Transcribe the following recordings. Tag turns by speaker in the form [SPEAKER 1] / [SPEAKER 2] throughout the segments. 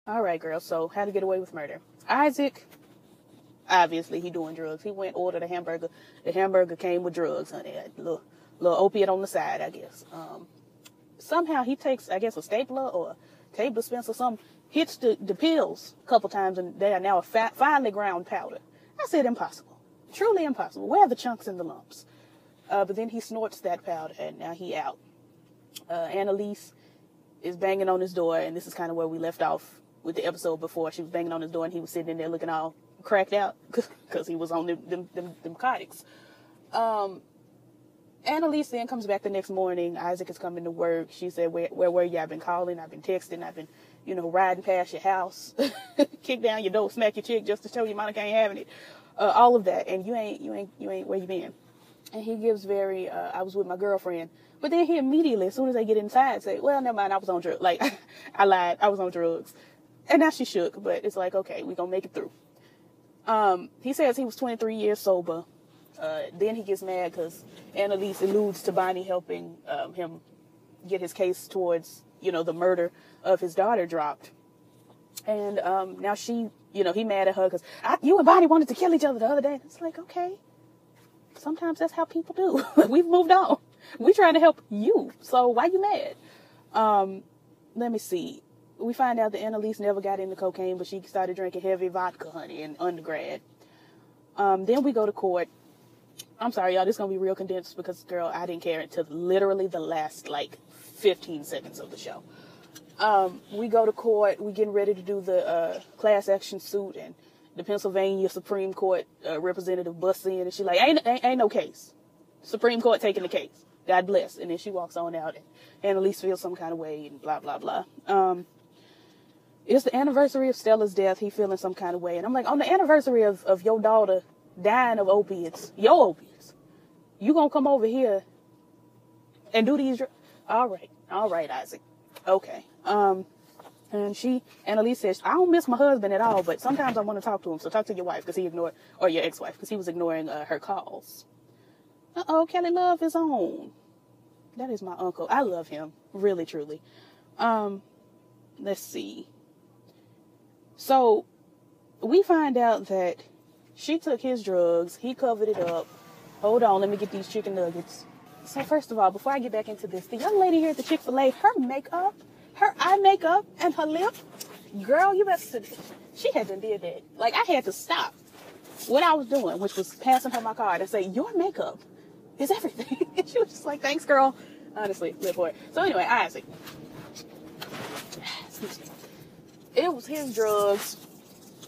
[SPEAKER 1] All right, girl. So how to get away with murder? Isaac, obviously, he doing drugs. He went ordered a hamburger. The hamburger came with drugs, honey. A little opiate on the side, I guess. Somehow he takes, I guess, a stapler or a tape dispenser or something, hits the pills a couple times, and they are now a finely ground powder. I said impossible. Truly impossible. Where are the chunks and the lumps? But then he snorts that powder, and now he out. Annalise is banging on his door, and this is kind of where we left off with the episode before. She was banging on his door, and he was sitting in there looking all cracked out because he was on them narcotics. Annalise then comes back the next morning. Isaac is coming to work. She said, where were you? I've been calling. I've been texting. I've been, riding past your house, kick down your door, smack your chick just to show your Monica ain't having it. All of that. And you ain't where you been? And he gives I was with my girlfriend. But then he immediately, as soon as they get inside, say, well, never mind, I was on drugs. Like, I lied. I was on drugs. And now she shook, but it's like, okay, we're going to make it through. He says he was 23 years sober. Then he gets mad because Annalise alludes to Bonnie helping him get his case towards, the murder of his daughter dropped. And now she, he mad at her because you and Bonnie wanted to kill each other the other day. It's like, okay, sometimes that's how people do. We've moved on. We trying to help you. So why you mad? Let me see. We find out that Annalise never got into cocaine, but she started drinking heavy vodka, honey, in undergrad. Then we go to court. I'm sorry, y'all, this is going to be real condensed because, girl, I didn't care until literally the last, 15 seconds of the show. We go to court. We getting ready to do the class action suit, and the Pennsylvania Supreme Court representative busts in, and she like, ain't no case. Supreme Court taking the case. God bless. And then she walks on out, and Annalise feels some kind of way, and blah, blah, blah. It's the anniversary of Stella's death. He feeling some kind of way. And I'm like, on the anniversary of your daughter dying of opiates, your opiates, you gonna come over here and do these? All right, Isaac. Okay. And Annalise says, I don't miss my husband at all, but sometimes I want to talk to him. So talk to your wife, or your ex-wife, because he was ignoring her calls. Kelly Love is on. That is my uncle. I love him. Really, truly. Let's see. So we find out that she took his drugs. He covered it up. Hold on. Let me get these chicken nuggets. So first of all, before I get back into this, the young lady here at the Chick-fil-A, her makeup, her eye makeup and her lip, girl, you better, she had done did that. Like, I had to stop what I was doing, which was passing her my card and say, your makeup is everything. And she was just like, thanks, girl. Honestly, live for it. So anyway, Isaac. It was his drugs,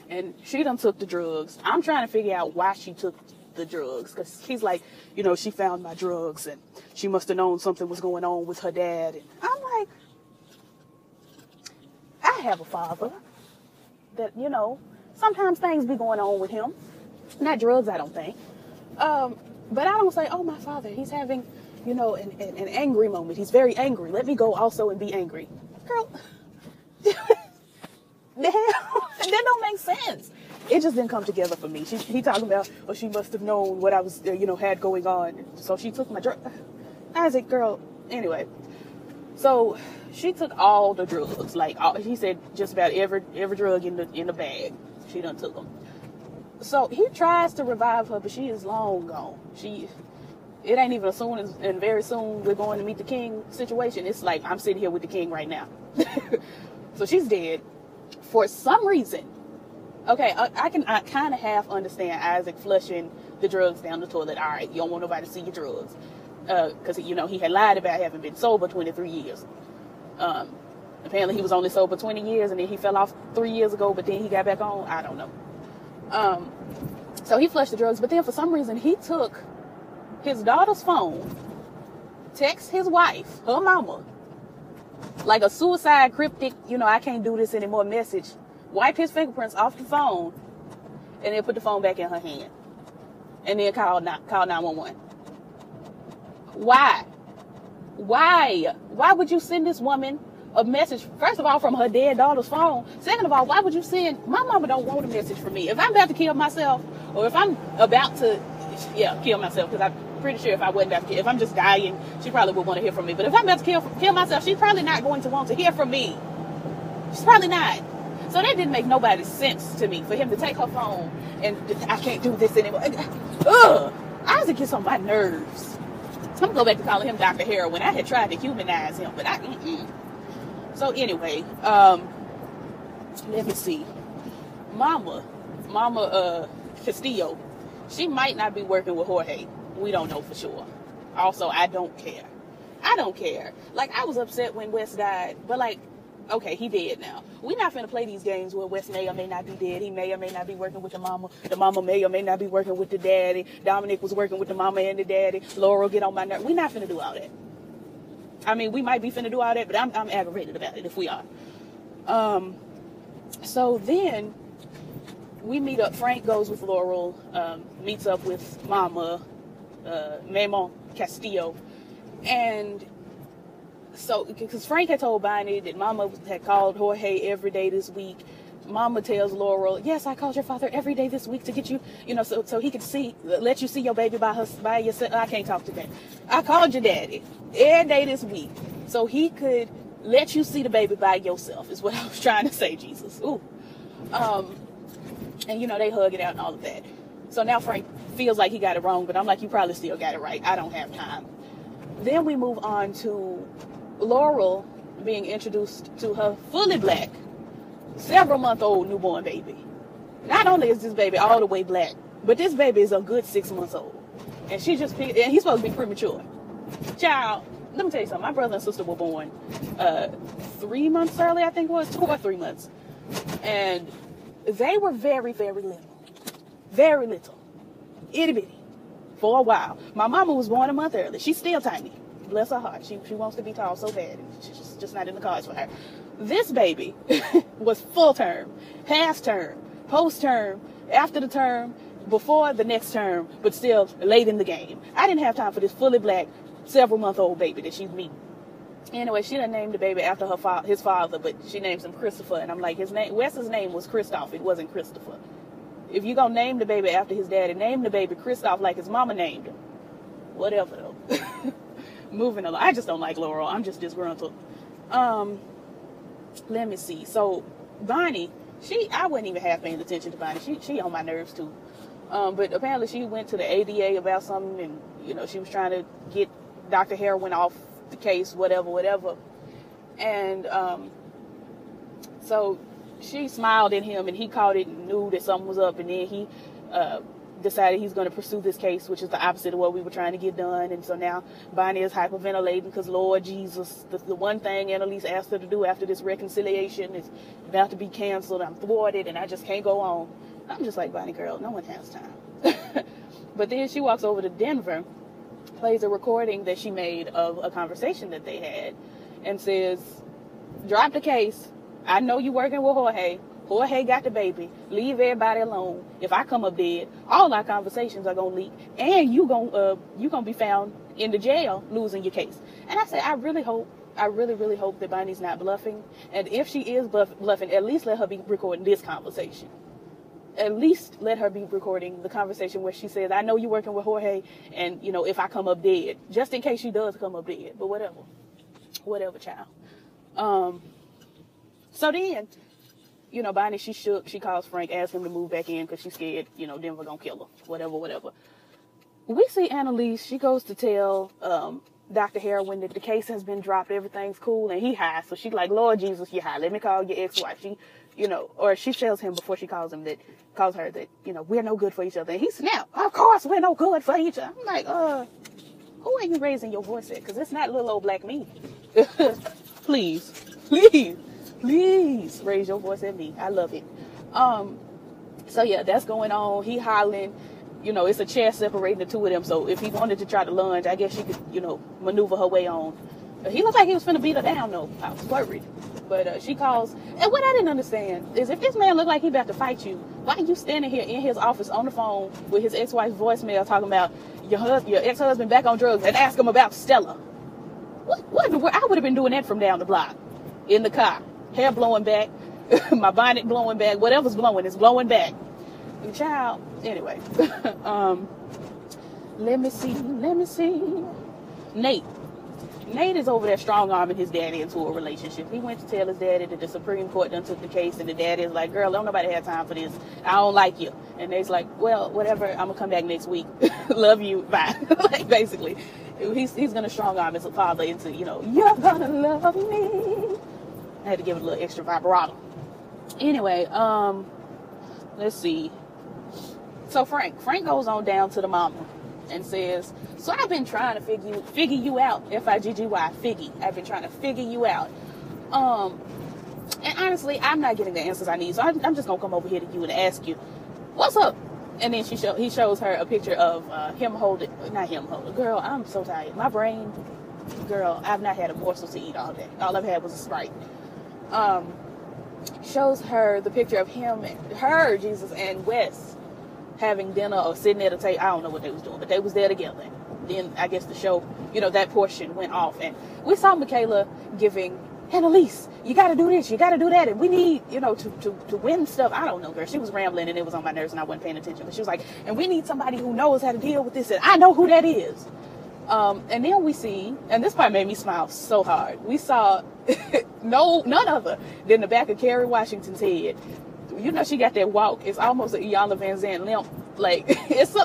[SPEAKER 1] and she done took the drugs. I'm trying to figure out why she took the drugs, because he's like, she found my drugs, and she must have known something was going on with her dad. And I'm like, I have a father that, sometimes things be going on with him. Not drugs, I don't think. But I don't say, oh, my father, he's having, an angry moment. He's very angry. Let me go also and be angry. Girl, the hell? That don't make sense. It just didn't come together for me. He talking about, she must have known what I was, had going on. So she took my drug. Isaac, girl, anyway. So she took all the drugs. He said just about every drug in the bag. She done took them. So he tries to revive her, but she is long gone. It ain't even as soon as, and very soon we're going to meet the king situation. It's like, I'm sitting here with the king right now. So she's dead. For some reason, okay, I kind of half understand Isaac flushing the drugs down the toilet. All right, you don't want nobody to see your drugs. Because, he had lied about having been sober 23 years. Apparently he was only sober 20 years, and then he fell off 3 years ago, but then he got back on. I don't know. So he flushed the drugs, but then for some reason he took his daughter's phone, text his wife, her mama, like a suicide cryptic, I can't do this anymore message, wipe his fingerprints off the phone, and then put the phone back in her hand, and then call 911. Why would you send this woman a message, first of all, from her dead daughter's phone? Second of all, why would you send, my mama don't want a message from me. If I'm about to kill myself, or if I'm about to, kill myself, because I'm pretty sure if I wasn't about to kill, if I'm just dying, she probably would want to hear from me. But if I'm about to kill myself, she's probably not going to want to hear from me. She's probably not. So That didn't make nobody's sense to me, for him to take her phone and I can't do this anymore. Ugh, Isaac gets on my nerves. I'm gonna go back to calling him Dr. Hare when I had tried to humanize him, but So anyway, let me see. Mama Castillo, she might not be working with Jorge. We don't know for sure. Also, I don't care. Like, I was upset when Wes died, but like, okay, he dead now. We're not finna play these games where Wes may or may not be dead. He may or may not be working with the mama. The mama may or may not be working with the daddy. Dominic was working with the mama and the daddy. Laurel get on my nerves. We're not finna do all that. I mean, we might be finna do all that, but I'm aggravated about it if we are. So then we meet up. Frank goes with Laurel, meets up with Mama, Maymon Castillo. And so, because Frank had told Bonnie that Mama had called Jorge every day this week. Mama tells Laurel, yes, I called your father every day this week to get you, so he could let you see your baby by yourself. I can't talk today. I called your daddy every day this week so he could let you see the baby by yourself, is what I was trying to say, Jesus. Ooh. And, they hug it out and all of that. So now Frank feels like he got it wrong, but I'm like, you probably still got it right. I don't have time. Then we move on to Laurel being introduced to her fully black, several-month-old newborn baby. Not only is this baby all the way black, but this baby is a good 6 months old. And and he's supposed to be premature. Child, let me tell you something. My brother and sister were born 3 months early, I think it was, 2 or 3 months. And they were very, very little. Very little. Itty bitty. For a while. My mama was born a month early. She's still tiny. Bless her heart. She wants to be tall so bad. She's just not in the cards for her. This baby was full term, past term, post term, after the term, before the next term, but still late in the game. I didn't have time for this fully black, several-month-old baby that she's meeting. Anyway, she done named the baby after his father, but she names him Christopher. And I'm like, Wes's name was Christoph. It wasn't Christopher. If you're going to name the baby after his daddy, name the baby Christoph like his mama named him. Whatever, though. Moving along. I just don't like Laurel. I'm just disgruntled. Let me see. So, Bonnie, I wasn't even half paying attention to Bonnie. She on my nerves, too. But apparently she went to the ADA about something, and, she was trying to get Dr. Heroin off the case, whatever. And so she smiled at him, and he caught it and knew that something was up, and then he decided he's going to pursue this case, which is the opposite of what we were trying to get done. And so now Bonnie is hyperventilating because, Lord Jesus, the one thing Annalise asked her to do after this reconciliation is about to be canceled. I'm thwarted, and I just can't go on. I'm just like, Bonnie girl, no one has time. But then she walks over to Denver, plays a recording that she made of a conversation that they had, and says, drop the case. I know you working with Jorge. Jorge got the baby. Leave everybody alone. If I come up dead, all our conversations are gonna leak, and you gonna be found in the jail losing your case. And I said, I really really hope that Bonnie's not bluffing. And if she is bluffing, at least let her be recording this conversation. At least let her be recording the conversation where she says, I know you're working with Jorge, and if I come up dead, just in case she does come up dead. But whatever, child. So then, Bonnie, she shook. She calls Frank, asks him to move back in because she's scared, Denver gonna kill her. Whatever. We see Annalise. She goes to tell Dr. Heroin that the case has been dropped. Everything's cool, and he high. So she's like, Lord Jesus, you're high. Let me call your ex-wife. Or she tells him before she calls her that, we're no good for each other. And he snapped, of course we're no good for each other. I'm like, who are you raising your voice at? Because it's not little old black me. Please raise your voice at me. I love it. So yeah, that's going on. He hollering. It's a chair separating the two of them. So if he wanted to try to lunge, I guess she could, maneuver her way on. He looked like he was finna beat her down, though. I was worried. But she calls. And what I didn't understand is if this man looked like he about to fight you, why are you standing here in his office on the phone with his ex-wife's voicemail talking about your ex-husband back on drugs and ask him about Stella? What in the world? I would have been doing that from down the block in the car. Hair blowing back, my bonnet blowing back, whatever's blowing is blowing back. And child, anyway. Let me see. Nate is over there strong-arming his daddy into a relationship. He went to tell his daddy that the Supreme Court done took the case, and the daddy is like, girl, don't nobody have time for this. I don't like you. And Nate's like, well, whatever, I'm going to come back next week. Love you, bye. Like, basically, he's going to strong-arm his father into, you know, you're going to love me. I had to give it a little extra vibrato. Anyway, let's see. So Frank goes on down to the mama and says, so I've been trying to figure you out, F-I-G-G-Y, Figgy. I've been trying to figure you out. And honestly, I'm not getting the answers I need, so I'm just going to come over here to you and ask you, what's up? And then he shows her a picture of girl, I'm so tired. My brain, girl, I've not had a morsel to eat all day. All I've had was a Sprite. Shows her the picture of him, Jesus, and Wes having dinner or sitting at a table. I don't know what they was doing, but they was there together. Then I guess the show, you know, that portion went off, and we saw Michaela giving Annalise, you got to do this, you got to do that, and we need, you know, to win stuff. I don't know, girl. She was rambling, and it was on my nerves, and I wasn't paying attention. But she was like, and we need somebody who knows how to deal with this, and I know who that is. And then we see, and this part made me smile so hard. We saw none other than the back of Kerry Washington's head. You know, she got that walk. It's almost an Iyanla Vanzant limp. Like, it's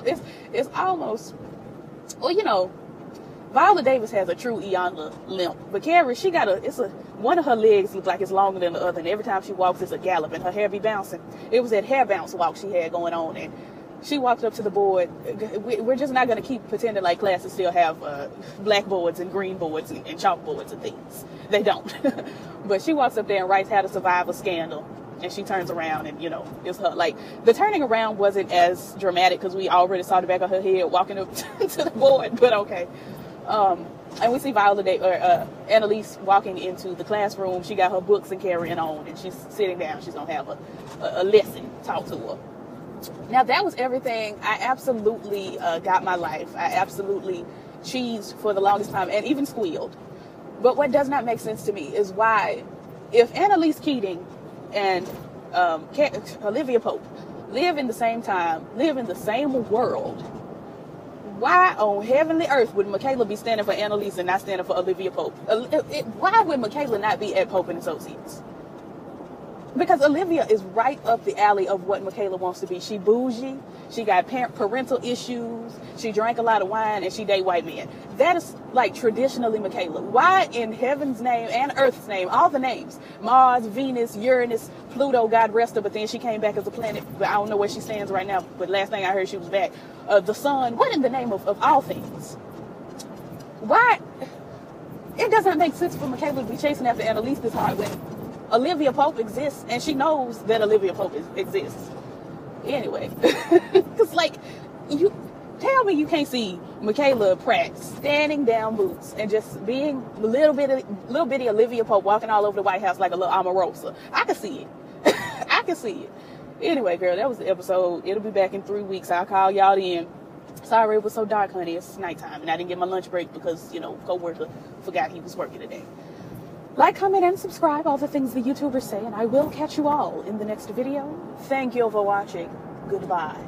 [SPEAKER 1] almost, well, you know, Viola Davis has a true Iyanla limp. But Kerry, she got one of her legs looks like it's longer than the other. And every time she walks, it's a gallop. And her hair be bouncing. It was that hair bounce walk she had going on. And she walked up to the board. We're just not going to keep pretending like classes still have blackboards and green boards and chalkboards and things. They don't. But she walks up there and writes How to Survive a Scandal. And she turns around and, you know, it's her. Like, the turning around wasn't as dramatic because we already saw the back of her head walking up to the board. But okay. And we see Annalise walking into the classroom. She got her books and carrying on. And she's sitting down. She's going to have a lesson taught to her. Now, that was everything. I absolutely got my life. I absolutely cheesed for the longest time and even squealed. But what does not make sense to me is why, if Annalise Keating and Olivia Pope live in the same time, live in the same world, why on heavenly earth would Michaela be standing for Annalise and not standing for Olivia Pope? Why would Michaela not be at Pope and Associates? Because Olivia is right up the alley of what Michaela wants to be. She bougie. She got parental issues. She drank a lot of wine, and she date white men. That is like traditionally Michaela. Why in heaven's name and earth's name, all the names, Mars, Venus, Uranus, Pluto, God rest her, but then she came back as a planet. But I don't know where she stands right now, but last thing I heard, she was back. The sun, what in the name of all things? Why? It doesn't make sense for Michaela to be chasing after Annalise this hard when Olivia Pope exists, and she knows that Olivia Pope exists. Anyway, because like, you tell me you can't see Michaela Pratt standing down boots and just being little bitty Olivia Pope walking all over the White House like a little Omarosa. I can see it. I can see it. Anyway, girl, that was the episode. It'll be back in 3 weeks. I'll call y'all in. Sorry it was so dark, honey. It's nighttime, and I didn't get my lunch break because, you know, coworker forgot he was working today. Like, comment, and subscribe, all the things the YouTubers say, and I will catch you all in the next video. Thank you for watching. Goodbye.